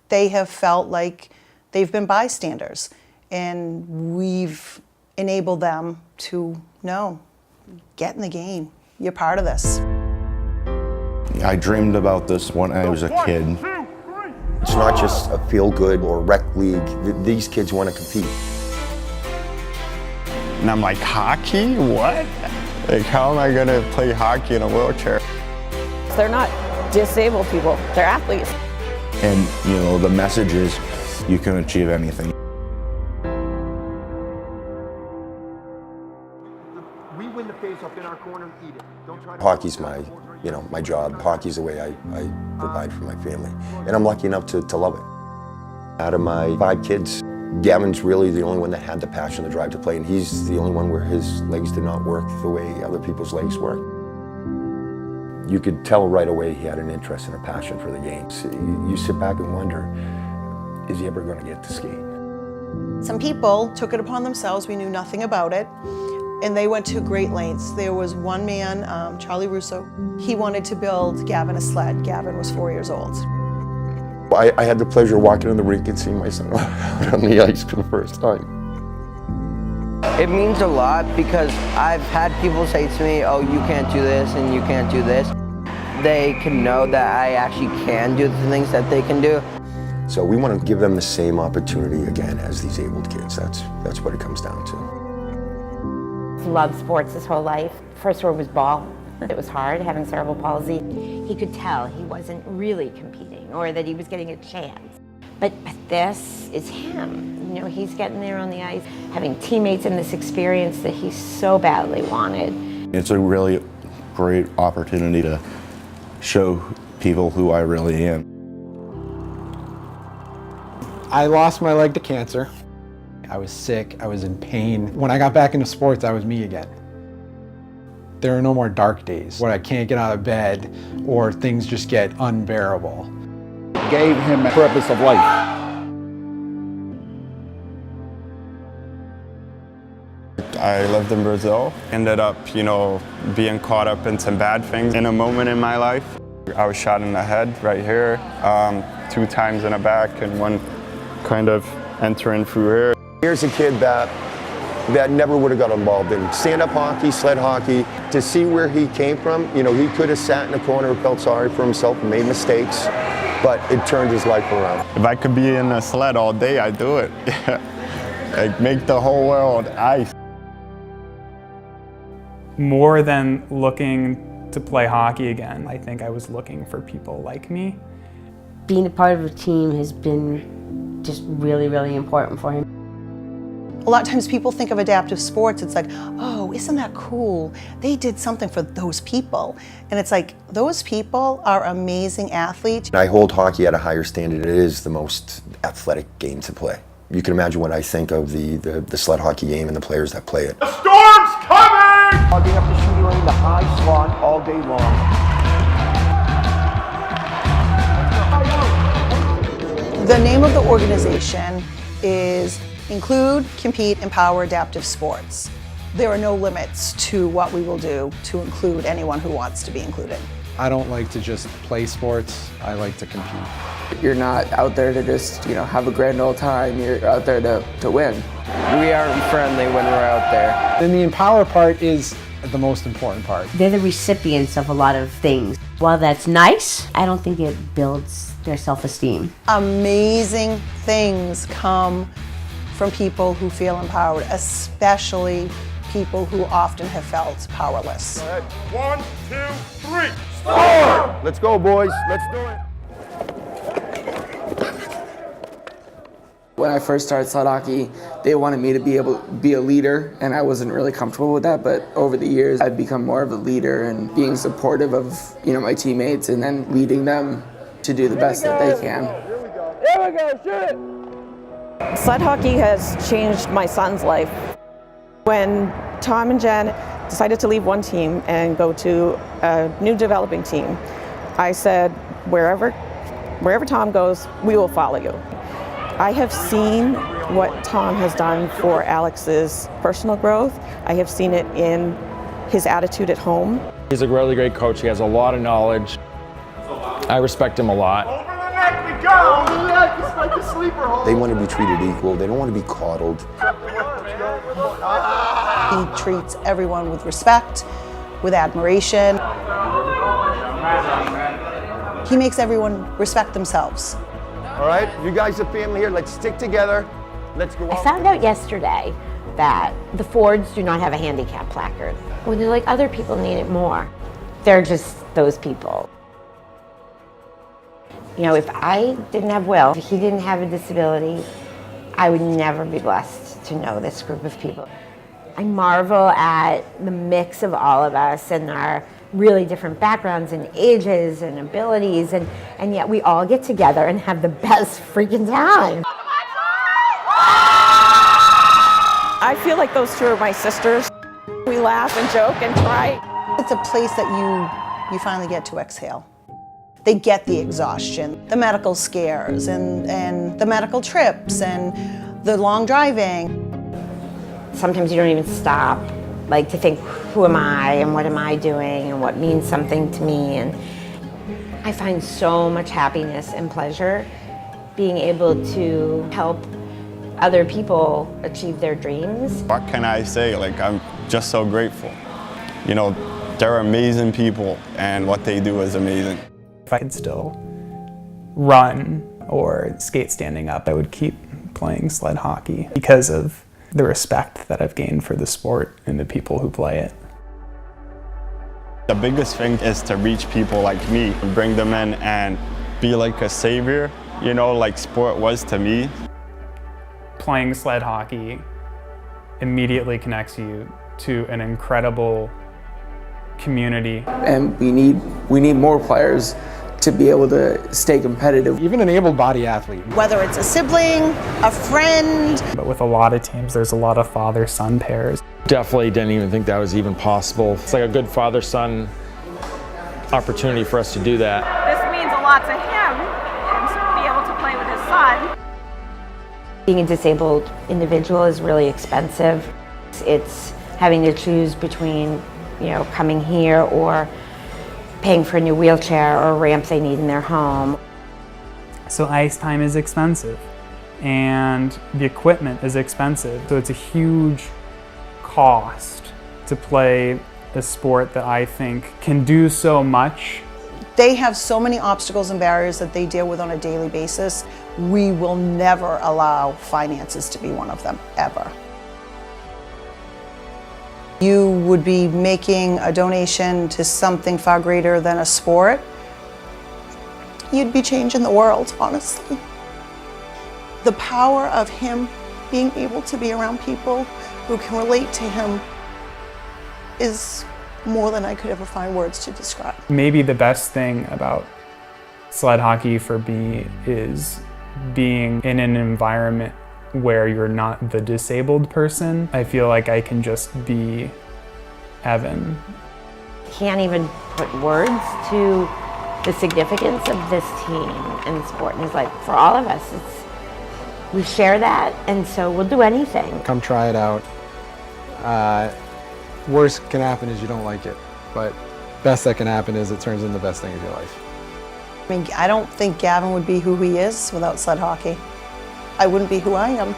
They have felt like they've been bystanders, and we've enabled them to know, get in the game. You're part of this. I dreamed about this when I was a kid. It's not just a feel-good or rec league. These kids want to compete. And I'm like, hockey? What? Like, how am I going to play hockey in a wheelchair? They're not disabled people, they're athletes. And, you know, the message is you can achieve anything. We win the face-off in our corner, eat it. Don't try to... Hockey's my job. Hockey's the way I provide for my family. And I'm lucky enough to love it. Out of my 5 kids, Gavin's really the only one that had the passion, the drive to play, and he's the only one where his legs did not work the way other people's legs work. You could tell right away he had an interest and a passion for the game. So you sit back and wonder, is he ever going to get to skate? Some people took it upon themselves, we knew nothing about it, and they went to great lengths. There was one man, Charlie Russo, he wanted to build Gavin a sled. Gavin was 4 years old. I had the pleasure of walking in the rink and seeing my son out on the ice for the first time. It means a lot because I've had people say to me, oh, you can't do this and you can't do this. They can know that I actually can do the things that they can do. So we want to give them the same opportunity again as these abled kids. That's what it comes down to. Loved sports his whole life. First word was ball. It was hard having cerebral palsy. He could tell he wasn't really competing or that he was getting a chance. But this is him. You know, he's getting there on the ice, having teammates in this experience that he so badly wanted. It's a really great opportunity to show people who I really am. I lost my leg to cancer. I was sick, I was in pain. When I got back into sports, I was me again. There are no more dark days when I can't get out of bed or things just get unbearable. Gave him a purpose of life. I lived in Brazil, ended up, you know, being caught up in some bad things. In a moment in my life, I was shot in the head right here, 2 times in the back and 1 kind of entering through here. Here's a kid that never would have got involved in stand-up hockey, sled hockey. To see where he came from, you know, he could have sat in a corner, felt sorry for himself, made mistakes, but it turned his life around. If I could be in a sled all day, I'd do it. Like, make the whole world ice. More than looking to play hockey again, I think I was looking for people like me. Being a part of a team has been just really, really important for him. A lot of times people think of adaptive sports, it's like, oh, isn't that cool? They did something for those people. And it's like, those people are amazing athletes. I hold hockey at a higher standard. It is the most athletic game to play. You can imagine what I think of the sled hockey game and the players that play it. The storm's coming! Hogging up the shooting lane, the high slot all day long. The name of the organization is Include, Compete, Empower Adaptive Sports. There are no limits to what we will do to include anyone who wants to be included. I don't like to just play sports, I like to compete. You're not out there to just, you know, have a grand old time. You're out there to win. We aren't friendly when we're out there. Then the empower part is the most important part. They're the recipients of a lot of things. While that's nice, I don't think it builds their self-esteem. Amazing things come from people who feel empowered, especially people who often have felt powerless. Go ahead. 1, 2, 3, start! Let's go, boys. Let's do it. When I first started sled hockey, they wanted me to be able to be a leader, and I wasn't really comfortable with that, but over the years, I've become more of a leader and being supportive of, you know, my teammates and then leading them to do the best that they can. Here we go. Here we go. Shoot it. Sled hockey has changed my son's life. When Tom and Jen decided to leave one team and go to a new developing team, I said, wherever Tom goes, we will follow you. I have seen what Tom has done for Alex's personal growth. I have seen it in his attitude at home. He's a really great coach. He has a lot of knowledge. I respect him a lot. Over the net we go! They want to be treated equal. They don't want to be coddled. He treats everyone with respect, with admiration. He makes everyone respect themselves. All right, you guys are family here. Let's stick together. Let's go I out. found out yesterday that the Fords do not have a handicap placard. When they're like, other people need it more. They're just those people. You know, if I didn't have Will, if he didn't have a disability, I would never be blessed to know this group of people. I marvel at the mix of all of us and our really different backgrounds and ages and abilities, and yet we all get together and have the best freaking time. I feel like those two are my sisters. We laugh and joke and try. It's a place that you finally get to exhale. They get the exhaustion, the medical scares, and the medical trips, and the long driving. Sometimes you don't even stop, like, to think, who am I and what am I doing and what means something to me. And I find so much happiness and pleasure being able to help other people achieve their dreams. What can I say? Like, I'm just so grateful. You know, they're amazing people, and what they do is amazing. If I could still run or skate standing up, I would keep playing sled hockey because of the respect that I've gained for the sport and the people who play it. The biggest thing is to reach people like me and bring them in and be like a savior, you know, like sport was to me. Playing sled hockey immediately connects you to an incredible community. And we need more players to be able to stay competitive. Even an able-bodied athlete. Whether it's a sibling, a friend. But with a lot of teams, there's a lot of father-son pairs. Definitely didn't even think that was even possible. It's like a good father-son opportunity for us to do that. This means a lot to him, and to be able to play with his son. Being a disabled individual is really expensive. It's having to choose between, you know, coming here or paying for a new wheelchair or a ramp they need in their home. So ice time is expensive, and the equipment is expensive. So it's a huge cost to play a sport that I think can do so much. They have so many obstacles and barriers that they deal with on a daily basis. We will never allow finances to be one of them, ever. You would be making a donation to something far greater than a sport. You'd be changing the world, honestly. The power of him being able to be around people who can relate to him is more than I could ever find words to describe. Maybe the best thing about sled hockey for me is being in an environment where you're not the disabled person. I feel like I can just be Evan. Can't even put words to the significance of this team and sport in his life. For all of us, we share that, and so we'll do anything. Come try it out. Worst can happen is you don't like it, but best that can happen is it turns into the best thing of your life. I mean, I don't think Gavin would be who he is without sled hockey. I wouldn't be who I am.